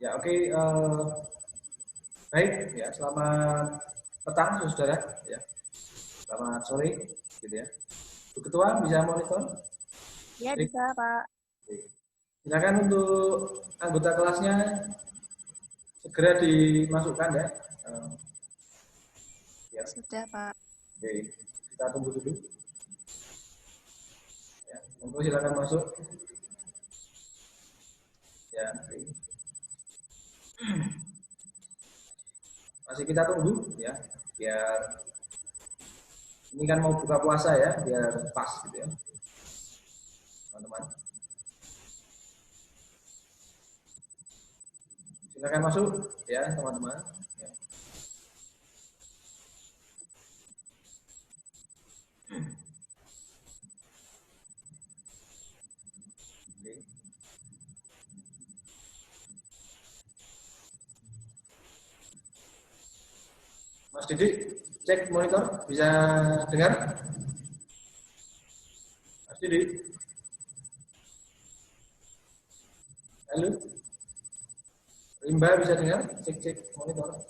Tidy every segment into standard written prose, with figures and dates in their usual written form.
Ya, oke. Baik, ya. Selamat petang, saudara. Ya, selamat sore, gitu ya. Bu Ketua bisa monitor? Ya, Baik. bisa, Pak. Oke. Silakan untuk anggota kelasnya segera dimasukkan ya. Eh, ya. Sudah, Pak. Oke, kita tunggu dulu. Ya, monggo silakan masuk. Ya, oke. Masih kita tunggu ya, biar ini kan mau buka puasa ya, biar pas gitu ya, teman-teman. Silakan masuk ya, teman-teman. Ya. Oke. Mas Didi, cek monitor, bisa dengar? Mas Didi, halo? Rimba bisa dengar? Cek monitor.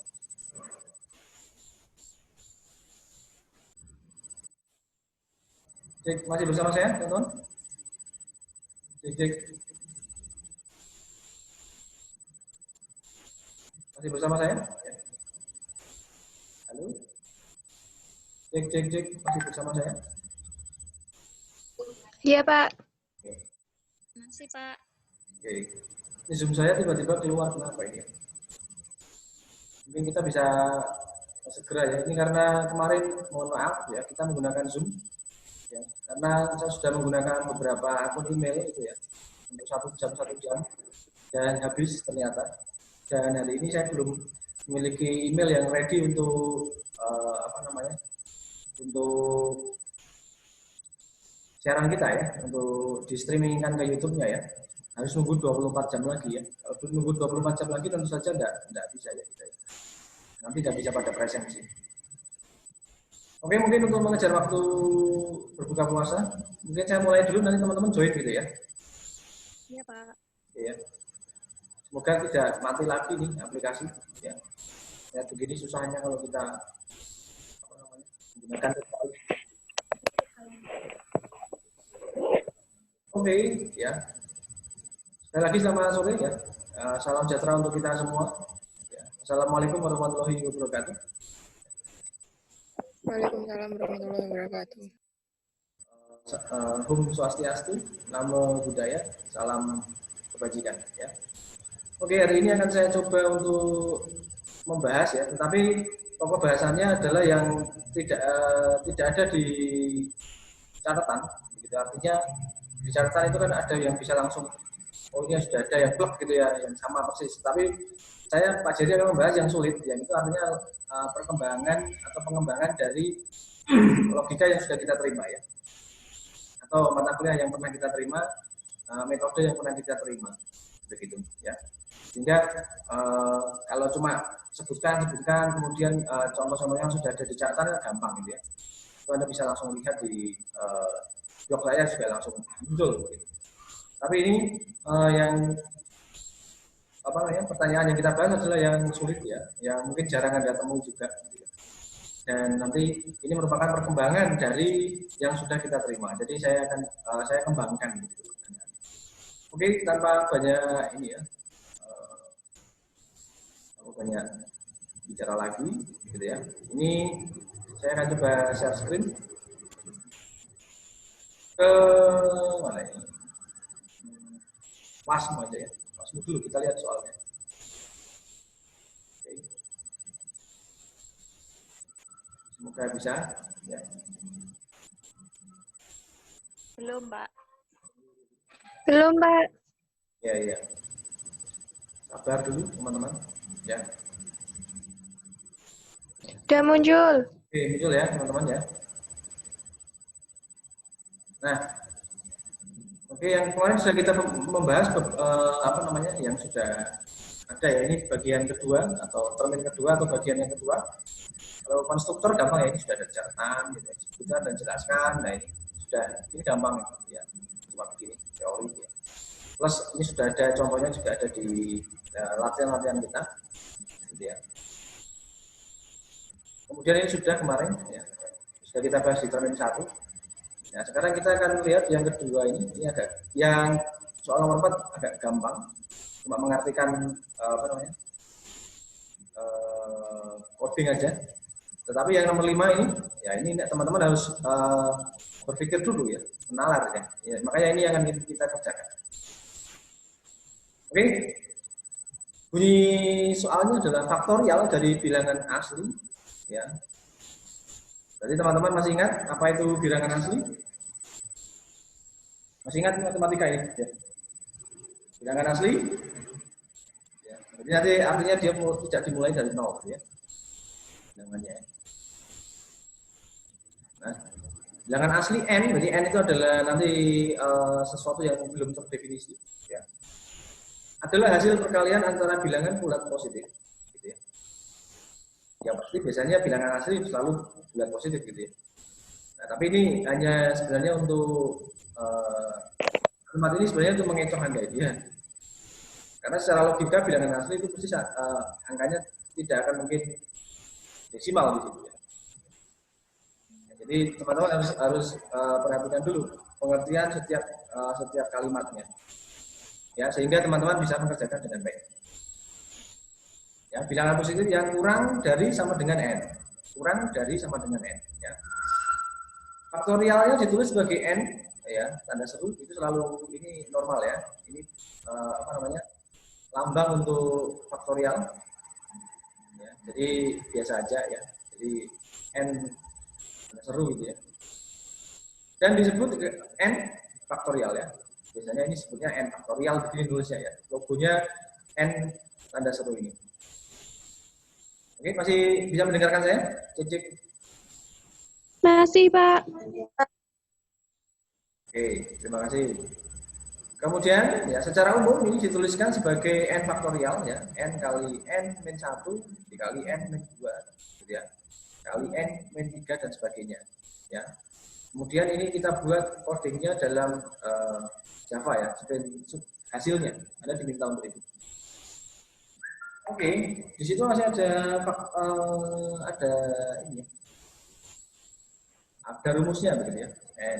Cek, masih bersama saya, teman-teman? Cek. Masih bersama saya? Ya. Halo? Cek, masih bersama saya? Iya, Pak. Oke. Masih, Pak. Oke. Ini Zoom saya tiba-tiba keluar, kenapa ini? Mungkin kita bisa segera ya. Ini karena kemarin mohon maaf ya, kita menggunakan Zoom ya, karena saya sudah menggunakan beberapa akun email itu ya untuk satu jam dan habis ternyata, dan hari ini saya belum memiliki email yang ready untuk apa namanya, untuk siaran kita ya, untuk di streamingkan ke YouTube-nya ya, harus nunggu 24 jam lagi ya. Kalau nunggu 24 jam lagi tentu saja enggak bisa ya kita ya. Nanti tidak bisa pada presensi. Oke, mungkin untuk mengejar waktu berbuka puasa, mungkin saya mulai dulu, nanti teman-teman join gitu ya. Iya, Pak. Ya. Semoga tidak mati lagi nih aplikasi. Ya, ya begini susahnya kalau kita apa namanya, menggunakan teknologi. Oke, ya. Sekali lagi selamat sore ya. Salam sejahtera untuk kita semua. Ya. Assalamualaikum warahmatullahi wabarakatuh. Waalaikumsalam warahmatullahi wabarakatuh. Hum Swastiastu, Namo Buddhaya, salam kebajikan ya. Oke, hari ini akan saya coba untuk membahas ya, tetapi pokok bahasannya adalah yang tidak ada di catatan, gitu. Artinya di catatan itu kan ada yang bisa langsung, oh ini sudah ada yang blok gitu ya, yang sama persis. Tapi saya Pak Jerry akan membahas yang sulit, yang itu artinya perkembangan atau pengembangan dari logika yang sudah kita terima ya, atau mata kuliah yang pernah kita terima, metode yang pernah kita terima, begitu ya. Sehingga kalau cuma sebutkan kemudian contoh-contohnya sudah ada di catatan gampang gitu ya. Itu Anda bisa langsung lihat di blog saya juga langsung muncul gitu. Tapi ini yang apa namanya, pertanyaan yang kita bahas adalah yang sulit ya, yang mungkin jarang Anda temui juga gitu. Dan nanti ini merupakan perkembangan dari yang sudah kita terima. Jadi saya akan saya kembangkan gitu. Oke, tanpa banyak ini ya, banyak bicara lagi gitu ya. Ini saya akan coba share screen ke mana ini, Wasm aja ya, Wasm dulu kita lihat soalnya. Oke. Semoga bisa ya. Belum, Pak. Belum, Pak. Ya. Sabar dulu teman-teman ya. Udah muncul. Oke, muncul ya teman-teman ya. Nah, oke, yang kemarin sudah kita membahas apa namanya, yang sudah ada ya, ini bagian kedua atau termin kedua atau bagian yang kedua. Kalau konstruktor gampang ya, ini sudah ada catatan gitu, sebutkan dan jelaskan. Nah ini sudah, ini gampang ya, cuma begini teori ya. Plus ini sudah ada contohnya juga ada di latihan-latihan kita, gitu ya. Kemudian ini sudah kemarin, ya, sudah kita bahas di termin 1. Nah, sekarang kita akan lihat yang kedua ini agak, yang soal nomor 4 agak gampang, cuma mengartikan apa namanya, coding aja. Tetapi yang nomor 5 ini, ya ini teman-teman harus berpikir dulu ya, menalar ya. Ya, makanya ini yang akan kita kerjakan. Oke, bunyi soalnya adalah faktorial dari bilangan asli, ya. Jadi teman-teman masih ingat apa itu bilangan asli? Masih ingat matematika ini? Ya. Bilangan asli, ya. Jadi nanti artinya dia tidak dimulai dari 0, ya. Bilangannya. Nah, bilangan asli n, berarti n itu adalah nanti sesuatu yang belum terdefinisi, ya. Adalah hasil perkalian antara bilangan bulat positif, gitu ya. Yang pasti biasanya bilangan asli selalu bulat positif, gitu ya. Nah, tapi ini hanya sebenarnya untuk kalimat ini sebenarnya untuk mengecoh Anda ya. Karena secara logika bilangan asli itu pasti angkanya tidak akan mungkin desimal gitu ya. Jadi teman-teman harus perhatikan dulu pengertian setiap kalimatnya. Ya, sehingga teman-teman bisa mengerjakan dengan baik. Ya, bilangan positif yang kurang dari sama dengan n. Kurang dari sama dengan n, ya. Faktorialnya ditulis sebagai n, ya, tanda seru itu selalu ini normal ya. Ini apa namanya? Lambang untuk faktorial. Ya, jadi biasa aja ya. Jadi n tanda seru gitu ya. Dan disebut n faktorial ya. Biasanya ini sebutnya n faktorial begini nulisnya ya. Logonya n tanda seru ini. Oke, masih bisa mendengarkan saya? Cek. Masih, Pak. Oke, terima kasih. Kemudian ya secara umum ini dituliskan sebagai n faktorial ya, n kali n min 1 dikali n min 2 gitu ya. Kali n min 3 dan sebagainya ya. Kemudian ini kita buat codingnya dalam Java ya, hasilnya Anda diminta untuk itu. Oke, di situ masih ada ini, ada rumusnya begitu ya,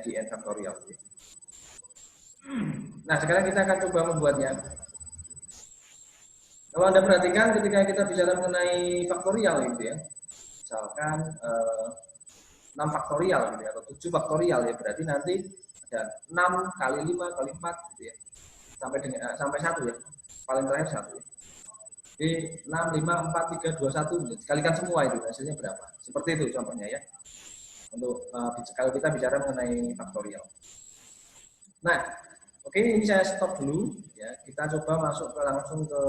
di n faktorial. Nah, sekarang kita akan coba membuatnya. Kalau Anda perhatikan ketika kita bicara mengenai faktorial gitu ya, misalkan 6 faktorial gitu ya, atau 7 faktorial ya, berarti nanti ada 6 kali 5 kali 4 gitu ya, sampai 1 ya, paling terakhir 1 ya. Jadi 6, 5, 4, 3, 2, 1 gitu. Kalikan semua itu hasilnya berapa, seperti itu contohnya ya, untuk kalau kita bicara mengenai faktorial. Nah, oke, ini saya stop dulu ya, kita coba masuk langsung ke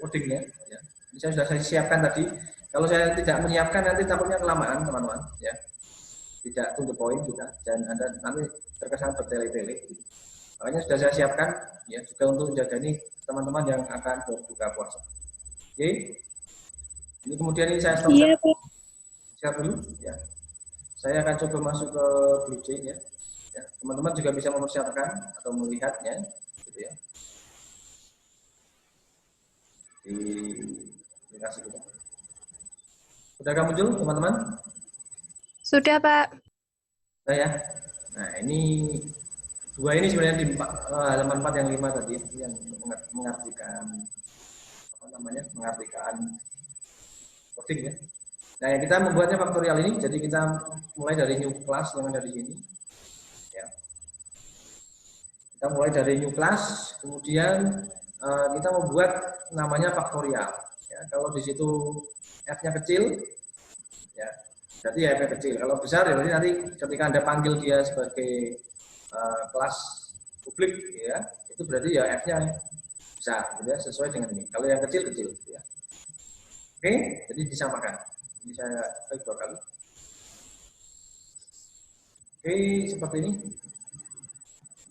codingnya ya. Ini saya sudah siapkan tadi. Kalau saya tidak menyiapkan nanti takutnya kelamaan teman-teman ya. Tidak to the point juga dan Anda nanti terkesan bertele-tele. Makanya sudah saya siapkan ya juga untuk menjaga nih teman-teman yang akan berbuka puasa. Oke. Ini kemudian ini saya stop. Iya, Pak. Siap dulu ya. Saya akan coba masuk ke Blue Chain ya. Teman-teman juga bisa mempersiapkan atau melihatnya gitu ya. Di aplikasi kita. Sudah muncul teman-teman? Sudah, Pak. Nah ya. Nah ini dua ini sebenarnya di halaman 4 yang 5 tadi yang mengartikan apa namanya? Mengartikan coding ya. Nah yang kita membuatnya faktorial ini, jadi kita mulai dari new class yang ada di sini. Ya. Kita mulai dari new class, kemudian kita membuat namanya faktorial. Ya, kalau di situ f-nya kecil, ya, berarti ya f-nya kecil. Kalau besar, ya berarti nanti ketika Anda panggil dia sebagai kelas publik, ya, itu berarti ya f-nya besar, gitu ya, sesuai dengan ini. Kalau yang kecil, ya. Oke, jadi disamakan. Ini saya klik 2 kali. Oke, seperti ini.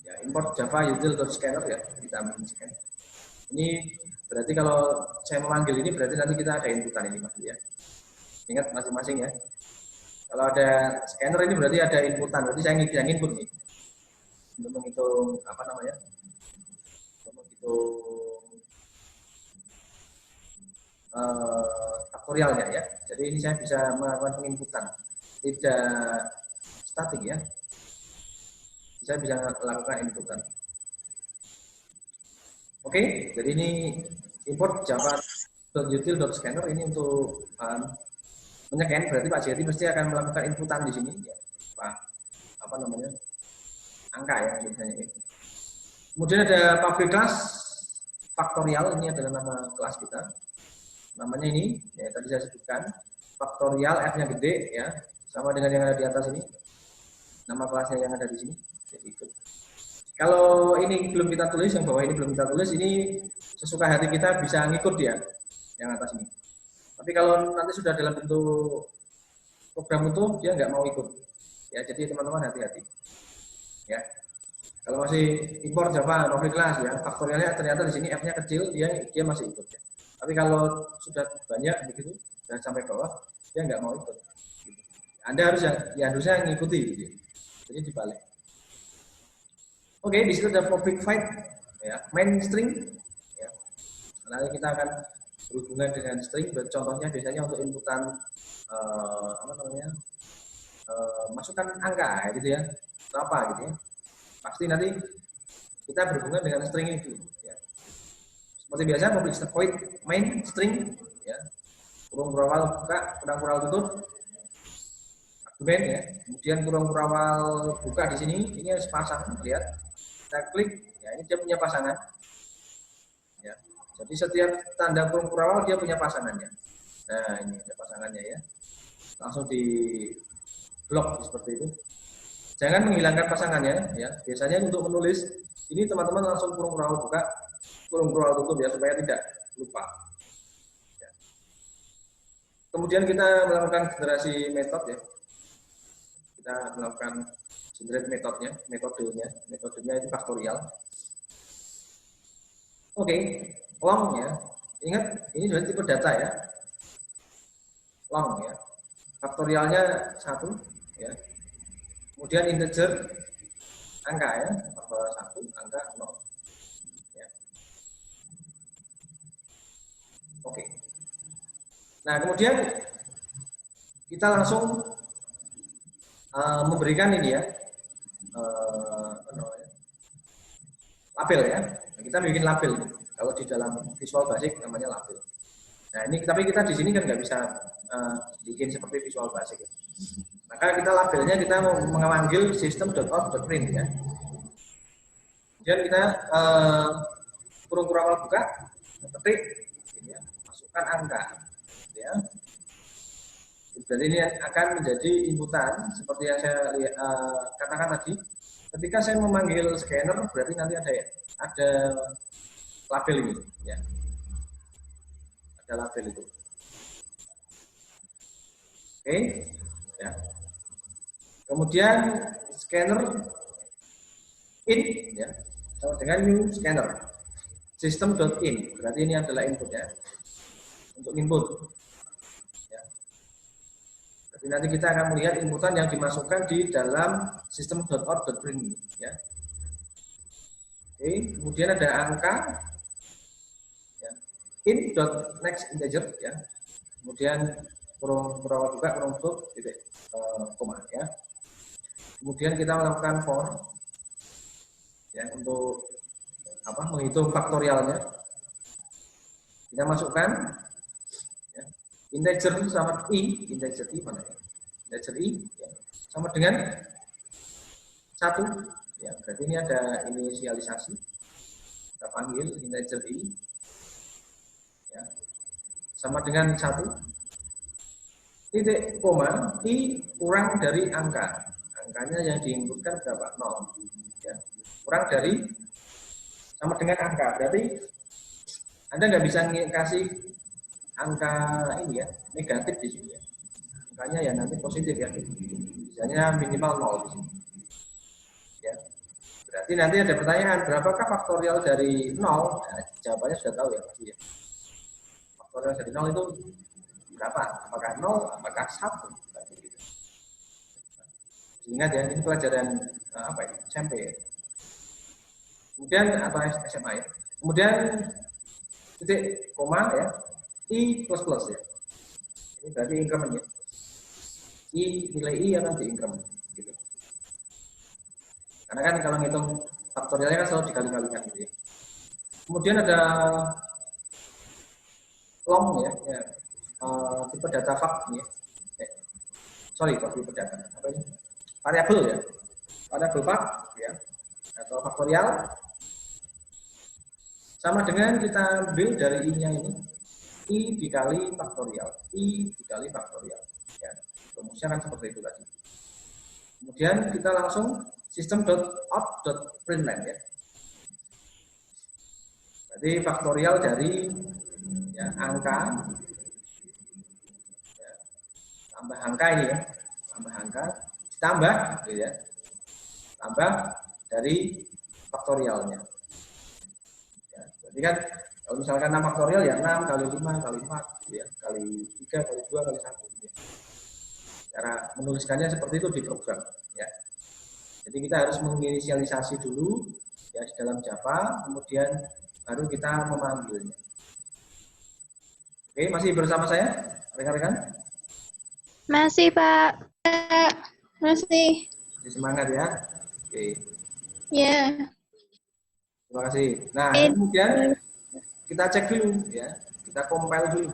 Ya, import Java util.scanner ya, kita ambil scan. Ini berarti kalau saya memanggil ini berarti nanti kita ada inputan ini Mas ya. Ingat masing-masing ya. Kalau ada scanner ini berarti ada inputan, berarti saya yang input nih. untuk menghitung apa namanya, untuk menghitung faktorialnya ya. Jadi ini saya bisa melakukan penginputan, tidak statik ya. Saya bisa melakukan inputan. Oke, jadi ini import java.util.scanner ini untuk menyekan, berarti Pak Jati mesti akan melakukan inputan di sini ya. Apa namanya? Angka ya biasanya ini. Kemudian ada public class faktorial, ini adalah nama kelas kita. Namanya ini ya tadi saya sebutkan faktorial, F-nya gede ya, sama dengan yang ada di atas ini. Nama kelasnya yang ada di sini. Jadi itu. Kalau ini belum kita tulis, yang bawah ini belum kita tulis, ini sesuka hati kita bisa ngikut dia yang atas ini. Tapi kalau nanti sudah dalam bentuk program utuh, dia nggak mau ikut. Ya, jadi teman-teman hati-hati. Ya. Kalau masih import Java public class ya, faktorialnya ternyata di sini F-nya kecil, dia masih ikut ya. Tapi kalau sudah banyak begitu, sudah sampai bawah, dia nggak mau ikut. Anda harusnya ngikuti gitu. Jadi dibalik. Oke, di situ ada public void ya, main string ya. Nanti kita akan berhubungan dengan string, contohnya biasanya untuk inputan apa namanya? Masukkan angka gitu ya. Atau apa gitu ya. Pasti nanti kita berhubungan dengan string itu ya. Seperti biasa public void main string ya. Kurung kurawal buka, kurang kurawal tutup. Argumen ya. Kemudian kurung kurawal buka di sini, ini harus pasang, lihat. Kita klik, ya ini dia punya pasangan. Ya. Jadi setiap tanda kurung kurawal dia punya pasangannya. Nah ini ada pasangannya ya. Langsung di blok seperti itu. Jangan menghilangkan pasangannya ya. Biasanya untuk menulis ini teman-teman langsung kurung kurawal buka, kurung kurawal tutup ya supaya tidak lupa. Ya. Kemudian kita melakukan generasi metode ya. Kita melakukan generate metodenya itu faktorial. Oke, long ya. Ingat ini juga tipe data ya. Long ya. Faktorialnya 1 ya. Kemudian integer angka ya, faktorial 1, angka 0. Ya. Oke. Nah, kemudian kita langsung memberikan ini ya. Label ya. Nah, kita bikin label. Kalau di dalam Visual Basic namanya label. Nah ini tapi kita di sini kan nggak bisa bikin seperti Visual Basic. Ya. Maka kita labelnya kita mau memanggil system.out.print ya. Kemudian kita kurung kurawal buka, ketik, ya, masukkan angka. Ya. Jadi ini akan menjadi inputan seperti yang saya katakan tadi. Ketika saya memanggil scanner, berarti nanti ada label ini, ya. Ada label itu. Oke, ya. Kemudian scanner in, ya, sama dengan new scanner. System.in, berarti ini adalah input ya. Untuk input. Nanti kita akan melihat inputan yang dimasukkan di dalam system.out.print ya. Oke, kemudian ada angka ya. In.next integer ya. Kemudian kurung kurawal buka, kurung tutup, titik koma ya. Kemudian kita melakukan for ya untuk apa? Menghitung faktorialnya. Kita masukkan integer sama integer i mana ya? Integer i ya, sama dengan 1 ya, berarti ini ada inisialisasi. Kita panggil integer i ya, sama dengan 1 titik koma i kurang dari angka. Angkanya yang diinputkan berapa? 0 ya. Kurang dari sama dengan angka. Berarti Anda nggak bisa kasih angka ini ya, negatif di sini ya. Angkanya ya nanti positif ya. Misalnya minimal 0 di sini. Ya. Berarti nanti ada pertanyaan, berapakah faktorial dari 0? Nah, jawabannya sudah tahu ya pasti ya. Faktorial dari 0 itu berapa? Apakah 0? Apakah 1? Ingat ya, ini pelajaran apa ya? SMP ya. Kemudian atau SMA ya. Kemudian titik koma ya, I plus plus ya. Ini berarti increment ya. Nilai I akan di increment gitu. Karena kan kalau ngitung faktorialnya kan selalu dikali-kalikan gitu ya. Kemudian ada long ya, tipe data fact ya. Sorry, kok tipe data apa ini? Variabel ya. Variabel fact ya atau faktorial sama dengan kita ambil dari I-nya ini I dikali faktorial, I dikali faktorial ya. Rumusnya kan seperti itu tadi. Kemudian kita langsung system.out.println ya. Jadi faktorial dari ya, angka ya, tambah angka ini ya, tambah angka ditambah gitu ya, tambah dari faktorialnya ya. Jadi kan kalau misalkan 6 faktorial ya 6 kali 5 kali 4 ya, kali 3 kali 2 kali 1 gitu ya. Cara menuliskannya seperti itu di program ya. Jadi kita harus menginisialisasi dulu ya di dalam Java, kemudian baru kita memanggilnya. Oke, masih bersama saya, rekan-rekan? Masih, Pak. Masih. Semangat ya. Oke. Ya. Terima kasih. Nah, kemudian kita cek dulu ya. Kita compile dulu.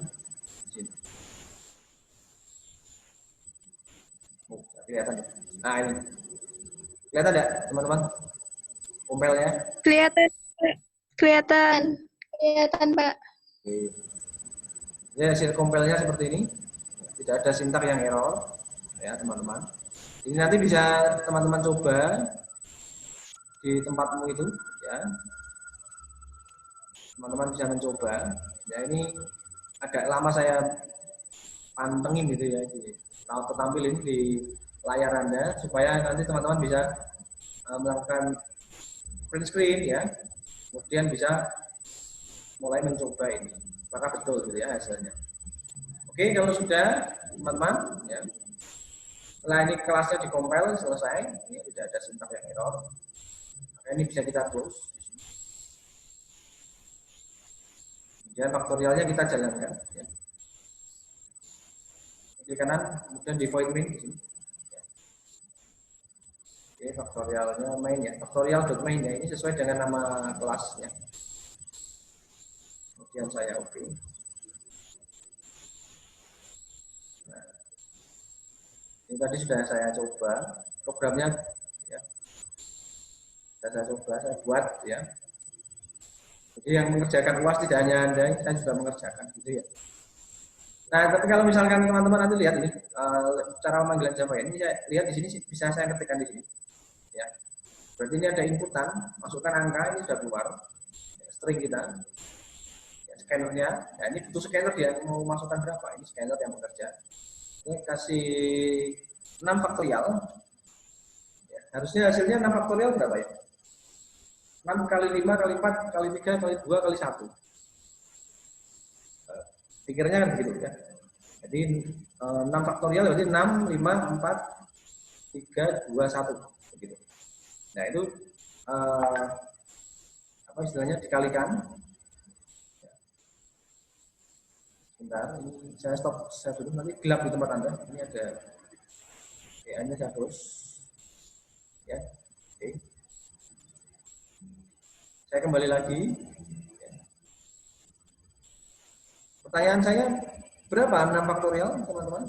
Oh, kelihatan ya. Nah, ini. Kelihatan ya, teman-teman? Compile-nya? Kelihatan. Kelihatan. Kelihatan, Pak. Oke. Ya, hasil compile-nya seperti ini. Tidak ada sintak yang error ya, teman-teman. Ini nanti bisa teman-teman coba di tempatmu itu ya. Teman-teman bisa mencoba. Ya, ini agak lama saya pantengin gitu ya, tampilin di layar Anda supaya nanti teman-teman bisa melakukan print screen ya. Kemudian bisa mulai mencoba ini. Apakah betul gitu ya hasilnya. Oke, kalau sudah teman-teman ya. Setelah ini kelasnya dikompil selesai, ini tidak ada sintak yang error. Maka ini bisa kita close. Kemudian faktorialnya kita jalankan. Ya. Klik kanan, kemudian di void main di sini. Ya. Oke, faktorialnya main ya. Faktorial.main ya. Ini sesuai dengan nama kelasnya. Kemudian saya oke. Ini tadi sudah saya coba programnya ya. Sudah saya coba, saya buat ya. Jadi yang mengerjakan UAS tidak hanya Anda, saya juga mengerjakan gitu ya. Nah, tapi kalau misalkan teman-teman nanti lihat ini cara pemanggilan Java ini saya lihat di sini bisa saya ketikkan di sini. Ya. Berarti ini ada inputan, masukkan angka ini sudah keluar. Ya, string kita. Ya, scannernya, ya ini butuh scanner dia mau masukkan berapa? Ini scanner yang bekerja. Ini kasih 6 faktorial. Ya, harusnya hasilnya 6 faktorial berapa ya? 6 kali 5 kali 4 kali 3 kali 2 kali 1. Pikirnya kan begitu ya. Jadi 6 faktorial berarti 6, 5, 4, 3, 2, 1. Begitu. Nah itu apa istilahnya dikalikan. Sebentar, ini saya stop saya dulu, nanti gelap di tempat Anda. Ini ada PA-nya saya terus. Ya, oke. Saya kembali lagi. Pertanyaan saya, berapa 6 faktorial, teman-teman?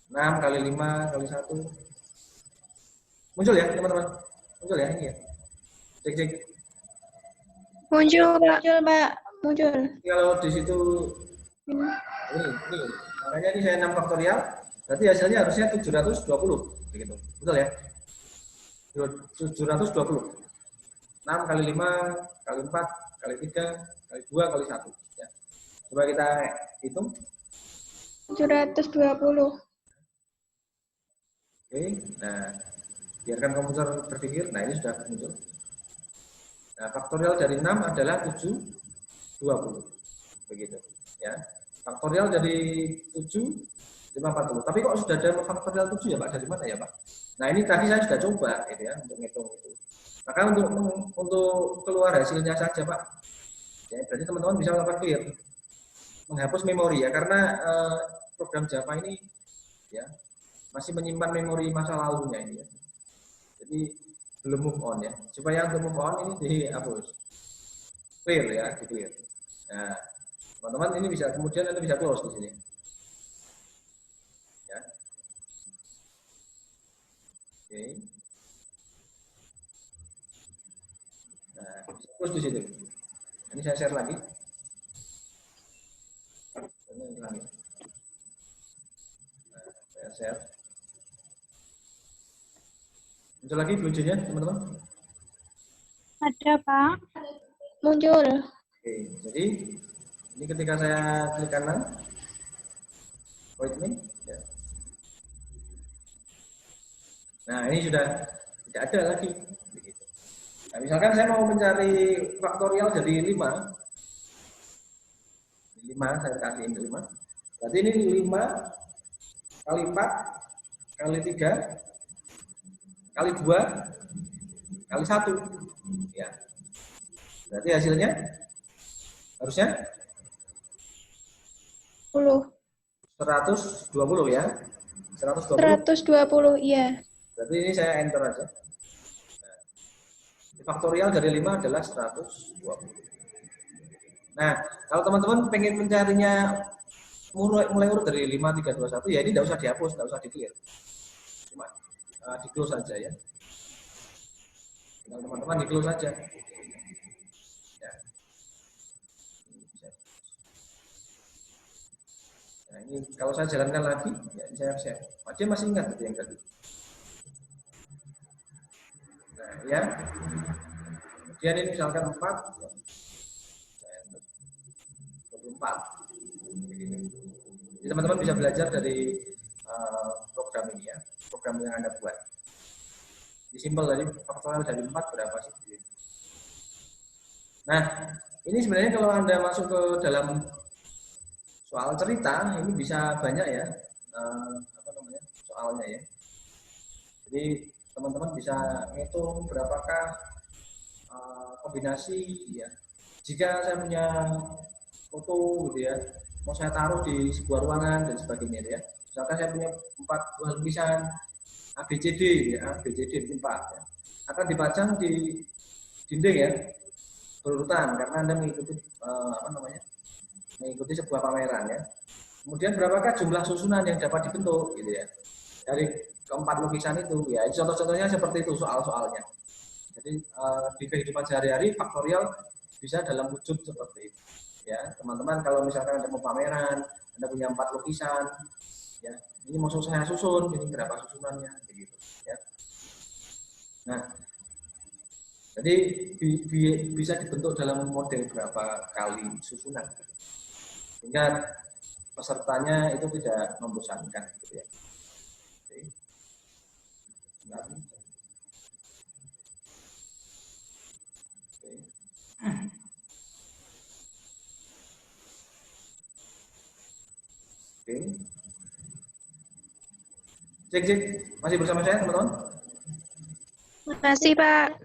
6 kali 5 kali 1. Muncul ya, teman-teman? Muncul ya, ini ya. Cek. Muncul, Pak. Muncul, Pak. Muncul. Kalau di situ ini. Makanya ini saya 6 faktorial, berarti hasilnya harusnya 720 begitu. Betul ya? 720. 6 kali 5 kali 4 kali 3 kali 2 kali 1 ya. Coba kita hitung. 720. Oke, nah biarkan komputer berpikir. Nah, ini sudah muncul. Nah, faktorial dari 6 adalah 720. Begitu, ya. Faktorial dari 7 540. Tapi kok sudah ada faktorial 7 ya, Pak? Dari mana ya, Pak? Nah, ini tadi saya sudah coba gitu ya untuk ngitung itu. Maka untuk keluar hasilnya saja Pak, ya, berarti teman-teman bisa melakukan clear, menghapus memori ya, karena program Java ini ya masih menyimpan memori masa lalunya ini ya. Jadi belum move on ya. Supaya untuk move on ini dihapus, clear ya, di clear. Nah, teman-teman ini bisa kemudian Anda bisa close di sini. Ya. Oke. Nah, bisa close di situ. Ini saya share lagi. Ini lagi. Nah, saya share. Muncul lagi blue-nya, teman-teman? Ada, Pak. Muncul. Oke, jadi ini ketika saya klik kanan, void me, ya. Nah ini sudah tidak ada lagi. Nah, misalkan saya mau mencari faktorial dari 5, saya kasih ini 5. Berarti ini 5 kali 4 kali 3 kali 2 kali 1. Ya. Berarti hasilnya harusnya 120 ya. 120, iya. Berarti ini saya enter aja. Nah, faktorial dari 5 adalah 120. Nah, kalau teman-teman pengen mencarinya mulai urut dari 5, 3, 2, 1, ya ini tidak usah dihapus, tidak usah di-clear. Cuma di-close saja ya. Tinggal teman-teman di-close saja. Ya. Nah, ini kalau saya jalankan lagi, ya ini saya share. Dia masih ingat yang tadi. Nah, ya. Kemudian ini misalkan 4, 24. Jadi teman-teman bisa belajar dari program ini ya, program yang Anda buat. Di simpel tadi faktorial dari 4 berapa sih? Nah, ini sebenarnya kalau Anda masuk ke dalam soal cerita, ini bisa banyak ya, soalnya ya. Jadi teman-teman bisa ngitung berapakah kombinasi ya. Jika saya punya foto gitu ya, mau saya taruh di sebuah ruangan dan sebagainya ya. Misalkan saya punya 4 buah lukisan ABCD ya, ABCD 4 ya. Akan dipajang di dinding ya, berurutan karena Anda mengikuti mengikuti sebuah pameran ya. Kemudian berapakah jumlah susunan yang dapat dibentuk gitu ya. Dari keempat lukisan itu ya, contoh-contohnya seperti itu soal-soalnya. Jadi di kehidupan sehari-hari faktorial bisa dalam wujud seperti itu. Ya, teman-teman kalau misalkan Anda mau pameran, Anda punya 4 lukisan, ya, ini mau saya susun, ini berapa susunannya, begitu. Ya. Nah, jadi bisa dibentuk dalam model berapa kali susunan, sehingga pesertanya itu tidak membosankan, gitu ya. Oke. Nah, Oke. Cek, masih bersama saya teman-teman? Makasih, Pak.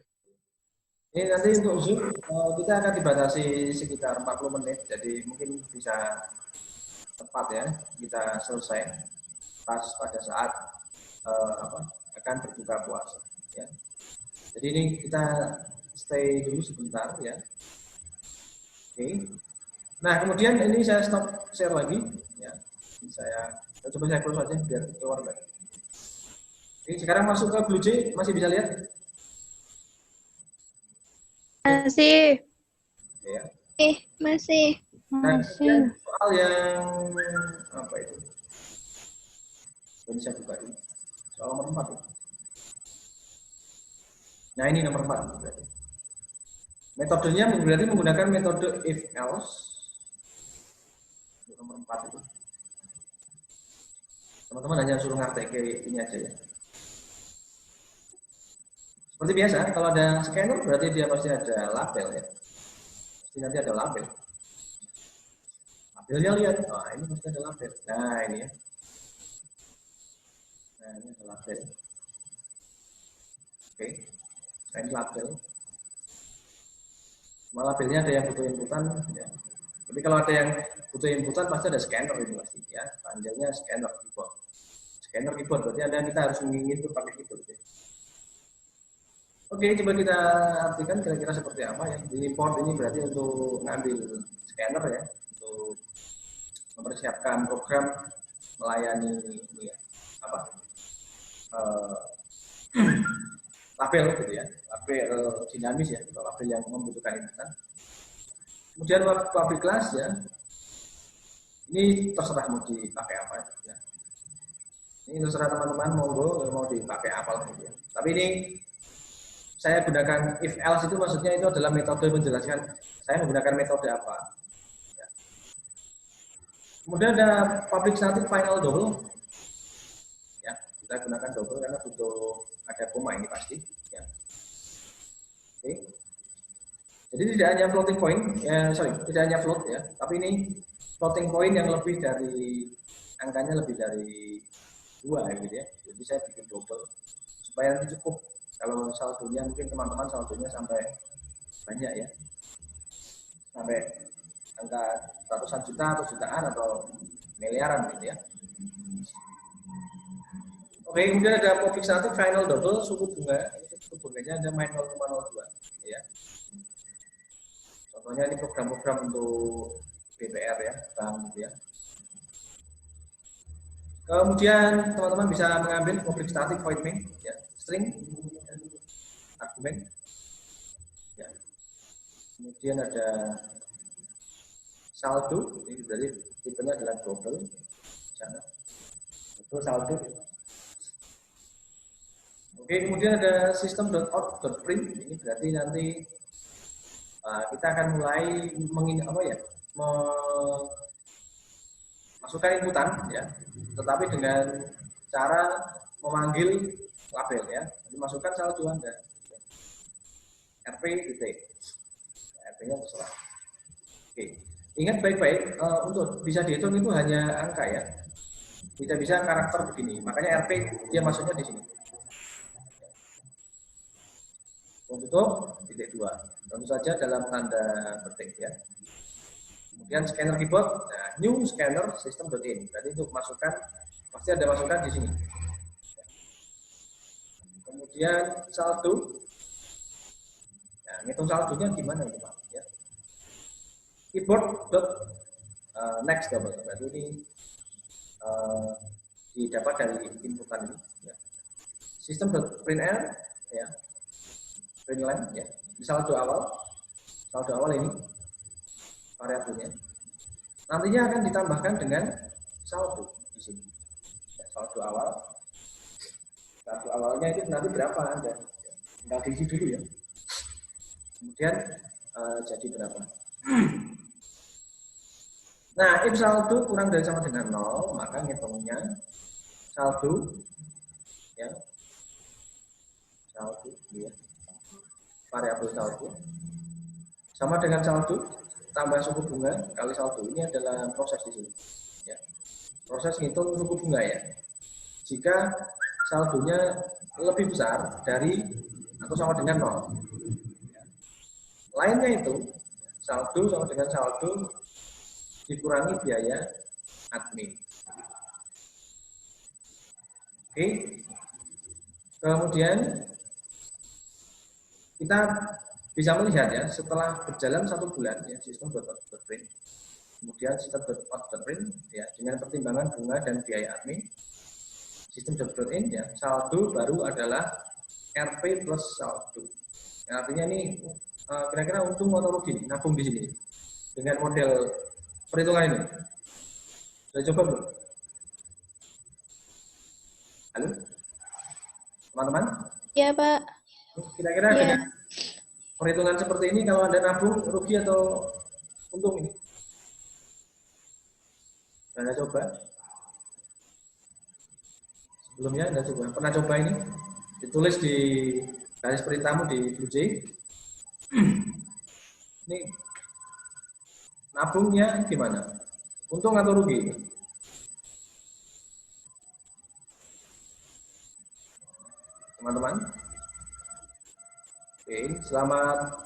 Ini nanti untuk Zoom kita akan dibatasi sekitar 40 menit, jadi mungkin bisa tepat ya kita selesai pas pada saat akan berbuka puasa. Ya. Jadi ini kita stay dulu sebentar ya. Oke. Nah kemudian ini saya stop share lagi ya. Saya coba saya close aja biar keluar lagi. Oke, sekarang masuk ke Blue J, masih bisa lihat? Masih. Ya. Masih. Nah, soal yang apa itu? Bisa buka ini. Soal nomor 4 ya. Nah ini nomor 4 berarti. Metodenya berarti menggunakan metode if else. Nomor 4 itu. Teman-teman hanya suruh ngerti kayak ini aja ya. Seperti biasa, kalau ada scanner berarti dia pasti ada label ya. Pasti nanti ada label. Labelnya lihat, ini pasti ada label. Nah ini ya. Nah ini ada label. Oke. Ini label. Semua labelnya ada yang butuh inputan. Ya. Jadi kalau ada yang butuh inputan pasti ada scanner itu pasti ya. Panjangnya scanner keyboard. Scanner keyboard berarti ada yang kita harus menginput pakai keyboard. Ya. Oke, coba kita artikan kira-kira seperti apa ya. Di import ini berarti untuk ngambil scanner ya, untuk mempersiapkan program melayani ini ya, apa label gitu ya, label dinamis ya, atau label yang membutuhkan inputan. Kemudian public class ya, ini terserah mau dipakai apa ya. Ini terserah teman-teman mau dipakai apa gitu ya. Tapi ini saya gunakan if else itu maksudnya itu adalah metode menjelaskan saya menggunakan metode apa. Ya. Kemudian ada public static final double. Ya, kita gunakan double karena butuh ada koma ini pasti. Ya. Oke. Jadi tidak hanya floating point, tidak hanya float ya, tapi ini floating point yang lebih dari angkanya lebih dari 2 gitu ya. Jadi saya bikin double supaya nanti cukup. Kalau saldonya mungkin teman-teman saldonya sampai banyak ya, sampai angka ratusan juta atau jutaan atau miliaran gitu ya. Oke, kemudian ada public static final double suku bunga. Suku bunganya ada main 0,02 ya. Contohnya ini program-program untuk BPR ya, bank gitu ya. Kemudian teman-teman bisa mengambil public static void main ya, string argumen ya. Kemudian ada saldo, ini berarti tipenya adalah double sana. Itu saldo. Oke, kemudian ada system.out.print, ini berarti nanti kita akan mulai masukkan inputan ya, tetapi dengan cara memanggil label ya, dimasukkan saldo Anda. RP titik, RP-nya terserah. Oke, ingat baik-baik untuk bisa dihitung itu hanya angka ya, tidak bisa karakter begini. Makanya RP dia masuknya di sini. Untuk titik 2, tentu saja dalam tanda petik ya. Kemudian scanner keyboard, nah, new scanner system.in. Berarti untuk masukkan pasti ada masukan di sini. Kemudian saldo. Nah, ngitung saldonya gimana itu Pak? Ya. Keyboard next double. Berarti ini didapat dari inputan ini. Ya. System.println ya, println ya. Di saldo awal ini variabelnya. Nantinya akan ditambahkan dengan saldo di sini. Ya, saldo awal. Saldo awalnya itu nanti berapa Anda? Tinggal diisi dulu ya. Kemudian jadi berapa? Nah, if saldo kurang dari sama dengan 0, maka ngitungnya saldo ya. Saldo ya. Variabel saldo sama dengan saldo tambah suku bunga kali saldo. Ini adalah proses di sini. Ya. Proses ngitung suku bunga ya. Jika saldonya lebih besar dari atau sama dengan 0. Lainnya itu saldo sama dengan saldo dikurangi biaya admin. Oke. Kemudian kita bisa melihat ya setelah berjalan 1 bulan ya system.out.print, kemudian system.out.print ya dengan pertimbangan bunga dan biaya admin, system.in ya saldo baru adalah RP plus saldo. Nah, artinya ini kira-kira untung atau rugi nabung di sini dengan model perhitungan ini. Sudah coba belum? Halo, teman-teman? Ya Pak. Kira-kira dengan perhitungan seperti ini kalau Anda nabung rugi atau untung ini? Anda coba? Sebelumnya Anda coba? Pernah coba ini? Ditulis di garis perintahmu di Blue Jay. Ini nabungnya gimana? Untung atau rugi? Teman-teman? Oke, selamat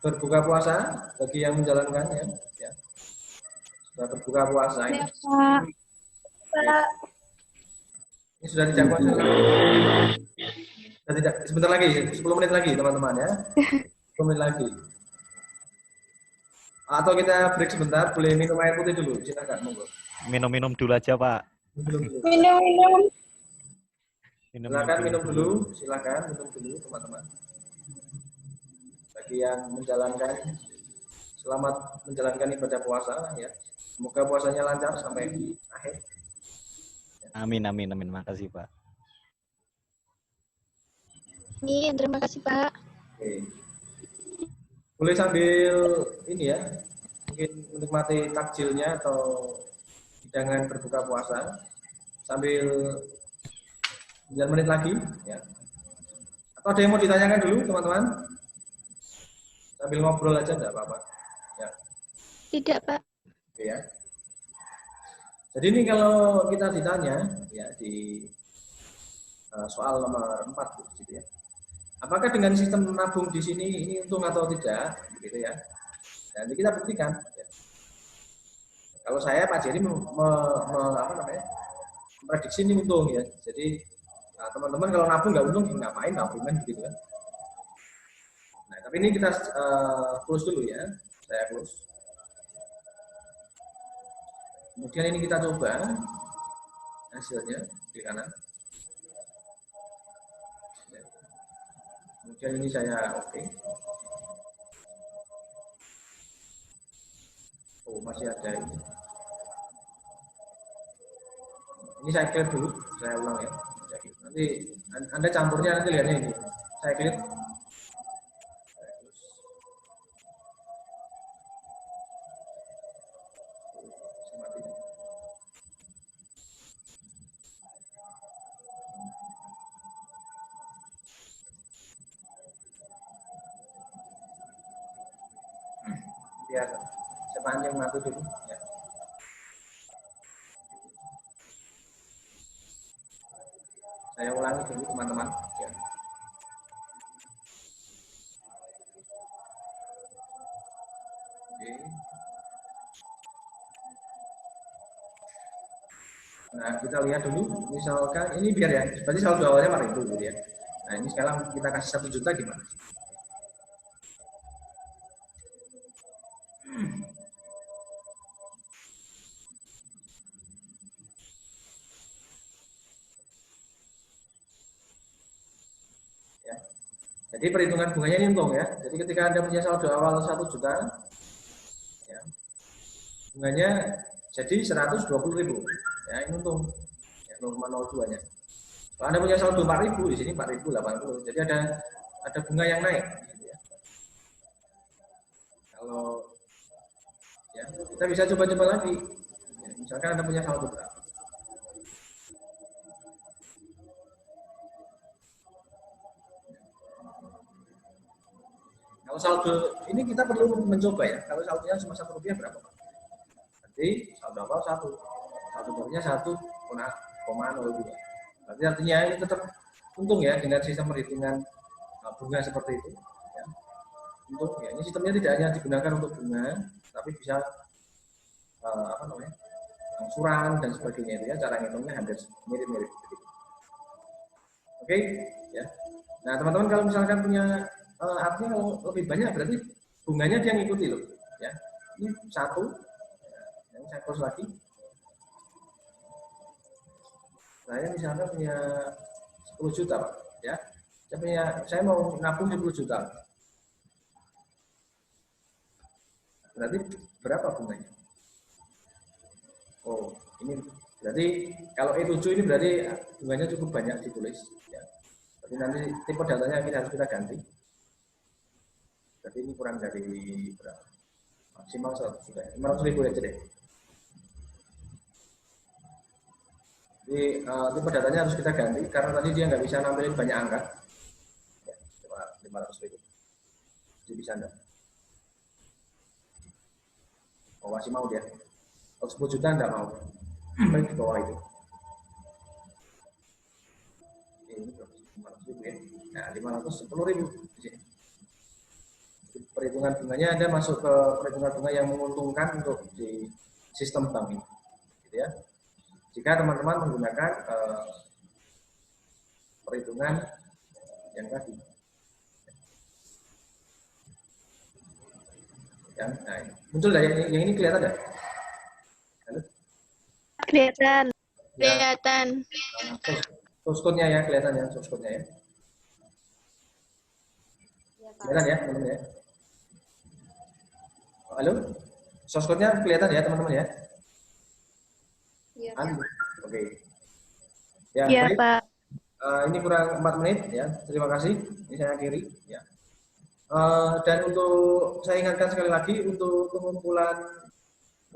berbuka puasa bagi yang menjalankannya. Ya. Sudah berbuka puasa ini. Ya, Pak. Pak. Ini sudah dijangkau. Sudah tidak, sebentar lagi, 10 menit lagi teman-teman ya. 10 menit lagi. Atau kita break sebentar, boleh minum air putih dulu, silakan monggo. Minum-minum dulu aja, Pak. Minum. Silakan minum dulu, silakan minum dulu teman-teman. Bagi yang menjalankan, selamat menjalankan ibadah puasa ya. Semoga puasanya lancar sampai akhir. Amin. Makasih, Pak. Amin, terima kasih, Pak. Oke. Boleh sambil ini ya, mungkin menikmati takjilnya atau hidangan berbuka puasa sambil 9 menit lagi ya. Atau ada yang mau ditanyakan dulu teman-teman? Sambil ngobrol aja enggak apa-apa. Ya. Tidak, Pak. Oke ya. Jadi ini kalau kita ditanya ya di soal nomor 4 gitu ya. Apakah dengan sistem nabung di sini ini untung atau tidak gitu ya. Nanti kita buktikan ya. Kalau saya Pak Jerry memprediksi ini untung ya. Jadi teman-teman kalau nabung nggak untung ngapain nabungan gitu kan. Nah, tapi ini kita close dulu ya. Saya close. Kemudian ini kita coba hasilnya di kanan. Kemudian ini saya oke. Oh, masih ada ini. Ini saya clear dulu, saya ulang ya. Nanti Anda campurnya nanti lihatnya ini. Saya clear. Biar sepanjang mati dulu ya. Saya ulangi dulu teman-teman ya. Oke. Nah, kita lihat dulu misalkan ini biar ya, berarti saldo awalnya 4.000 gitu ya. Nah, ini sekarang kita kasih 1 juta gimana? Jadi perhitungan bunganya ini untung ya. Jadi ketika Anda punya saldo awal 1 juta, ya, bunganya jadi 120.000. Ya, ini untung. Ya, 0,02-nya. Kalau Anda punya saldo 4.000, di sini 4.080. Jadi ada bunga yang naik. Gitu ya. Kalau ya, kita bisa coba-coba lagi. Ya, misalkan Anda punya saldo berapa? Kalau saldo ini kita perlu mencoba ya. Kalau saldonya cuma Rp1 berapa? Berarti saldo awal 1, saldo barunya 1,02. Berarti artinya ini tetap untung ya dengan sistem perhitungan bunga seperti itu. Ya. Untuk ya ini sistemnya tidak hanya digunakan untuk bunga, tapi bisa angsuran dan sebagainya itu ya. Cara ngitungnya hampir mirip-mirip. Oke, ya. Nah teman-teman kalau misalkan punya artinya kalau lebih banyak berarti bunganya dia ngikuti loh ya. Ini 1 ya, yang saya close lagi. Saya misalnya punya 10 juta Pak ya. Saya mau nabung 10 juta. Berarti berapa bunganya? Oh, ini berarti kalau E7 ini berarti bunganya cukup banyak ditulis ya. Tapi nanti tipe datanya harus kita ganti. Jadi ini kurang dari berapa? Maksimal 100 juta. 500.000 aja deh. Jadi tipe datanya harus kita ganti karena tadi dia nggak bisa nampilin banyak angka. Ya, cuma 500.000. Jadi bisa enggak? Oh, masih mau dia. Kalau 10 juta enggak mau. Baik di bawah itu. Ini 500.000 ya. Nah, 510.000 di sini. perhitungan bunganya Anda masuk ke perhitungan bunga yang menguntungkan untuk di sistem bank ini, gitu ya. Jika teman-teman menggunakan perhitungan yang tadi. Nah, muncul dah yang ini kelihatan dah? Kelihatan. Ya. Kelihatan. Source code-nya ya, kelihatan ya source code-nya ya. Kelihatan ya, teman-teman ya. Halo? Source code-nya kelihatan ya, teman-teman ya? Iya, Oke. Ya, Iya, baik. Pak. Ini kurang 4 menit ya. Terima kasih. Ini saya akhiri ya. Dan untuk saya ingatkan sekali lagi untuk pengumpulan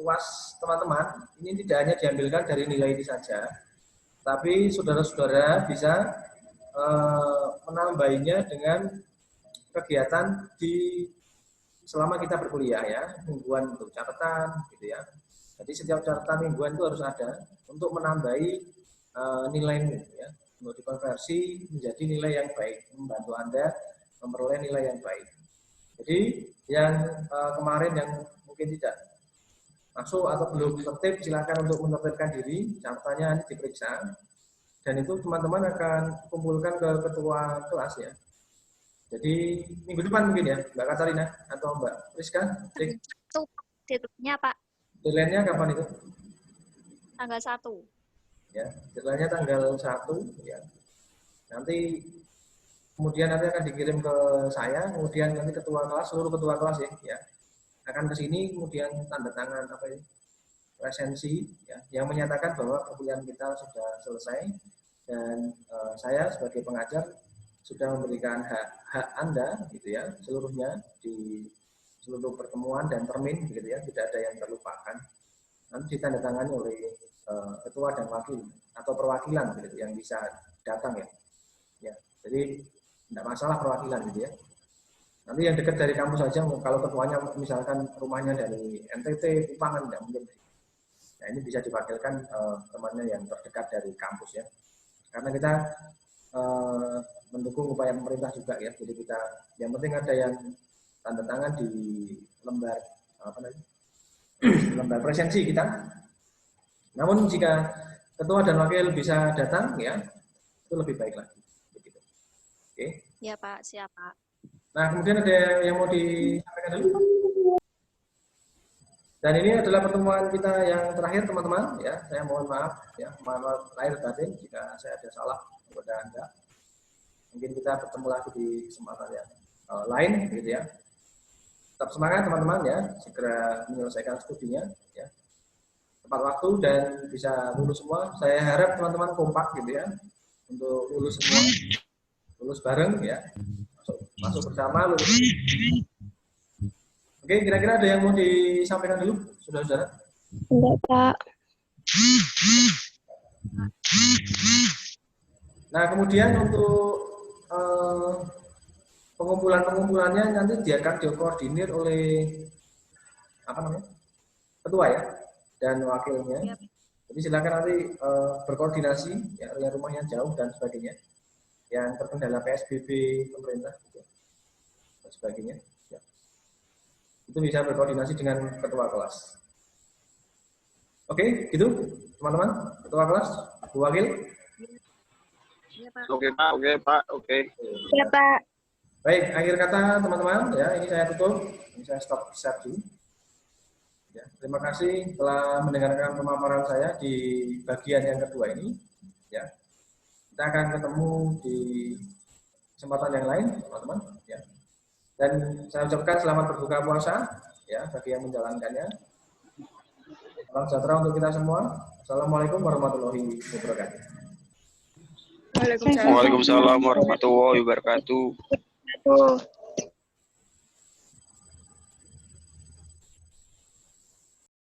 UAS teman-teman, ini tidak hanya diambilkan dari nilai ini saja, tapi saudara-saudara bisa menambahinya dengan kegiatan di selama kita berkuliah ya, mingguan untuk catatan gitu ya. Jadi setiap catatan mingguan itu harus ada untuk menambahi nilaimu ya, untuk dikonversi menjadi nilai yang baik, membantu Anda memperoleh nilai yang baik. Jadi yang kemarin yang mungkin tidak masuk atau belum tertib, silakan untuk menertibkan diri, catatannya nanti diperiksa, dan itu teman-teman akan kumpulkan ke ketua kelas ya. Jadi minggu depan mungkin ya, Mbak Katarina atau Mbak Rizka. Itu deadline-nya Pak, Deadline-nya kapan itu? tanggal 1. Ya, deadline-nya tanggal 1 ya. Nanti kemudian nanti akan dikirim ke saya, kemudian nanti ketua kelas, seluruh ketua kelas ya akan ke sini, kemudian tanda tangan apa ini, presensi ya, yang menyatakan bahwa perkuliahan kita sudah selesai dan saya sebagai pengajar sudah memberikan hak Anda gitu ya, seluruhnya di seluruh pertemuan dan termin gitu ya, tidak ada yang terlupakan. Nanti ditandatangani oleh ketua dan wakil atau perwakilan gitu yang bisa datang ya. Ya, jadi tidak masalah perwakilan gitu ya. Nanti yang dekat dari kampus saja, kalau ketuanya misalkan rumahnya dari NTT, Kupangan, tidak mungkin. Nah, ini bisa diwakilkan temannya yang terdekat dari kampus ya. Karena kita mendukung upaya pemerintah juga ya. Jadi kita, yang penting ada yang tanda tangan di lembar apa namanya, lembar presensi kita. Namun jika ketua dan wakil bisa datang ya, itu lebih baik lagi. Begitu. Oke. Ya Pak, siap Pak. Nah, kemudian ada yang mau disampaikan dulu? Dan ini adalah pertemuan kita yang terakhir, teman-teman. Ya, saya mohon maaf, ya, mohon maaf lahir batin jika saya ada salah kepada Anda. Mungkin kita bertemu lagi di kesempatan yang lain, gitu ya. Tetap semangat, teman-teman, ya, segera menyelesaikan studinya, ya, tepat waktu dan bisa lulus semua. Saya harap teman-teman kompak, gitu ya, untuk lulus semua, lulus bareng, ya. Masuk bersama lulus. Oke, kira-kira ada yang mau disampaikan dulu, saudara-saudara? Enggak, Pak. Nah, kemudian untuk pengumpulannya nanti dia akan dikoordinir oleh apa namanya, ketua ya dan wakilnya. Jadi silakan nanti berkoordinasi ya, yang rumahnya jauh dan sebagainya, yang terkendala PSBB pemerintah gitu, dan sebagainya. Ya. Itu bisa berkoordinasi dengan ketua kelas. Oke, gitu teman-teman, ketua kelas, Bu Wakil. Ya Pak. Oke. Ya, Pak. Baik, akhir kata teman-teman, ya ini saya tutup, ini saya stop share dulu. Ya, terima kasih telah mendengarkan pemaparan saya di bagian yang kedua ini. Ya, kita akan ketemu di kesempatan yang lain, teman-teman. Ya, dan saya ucapkan selamat berbuka puasa, ya bagi yang menjalankannya. Salam sejahtera untuk kita semua. Assalamualaikum warahmatullahi wabarakatuh. Waalaikumsalam warahmatullahi wabarakatuh.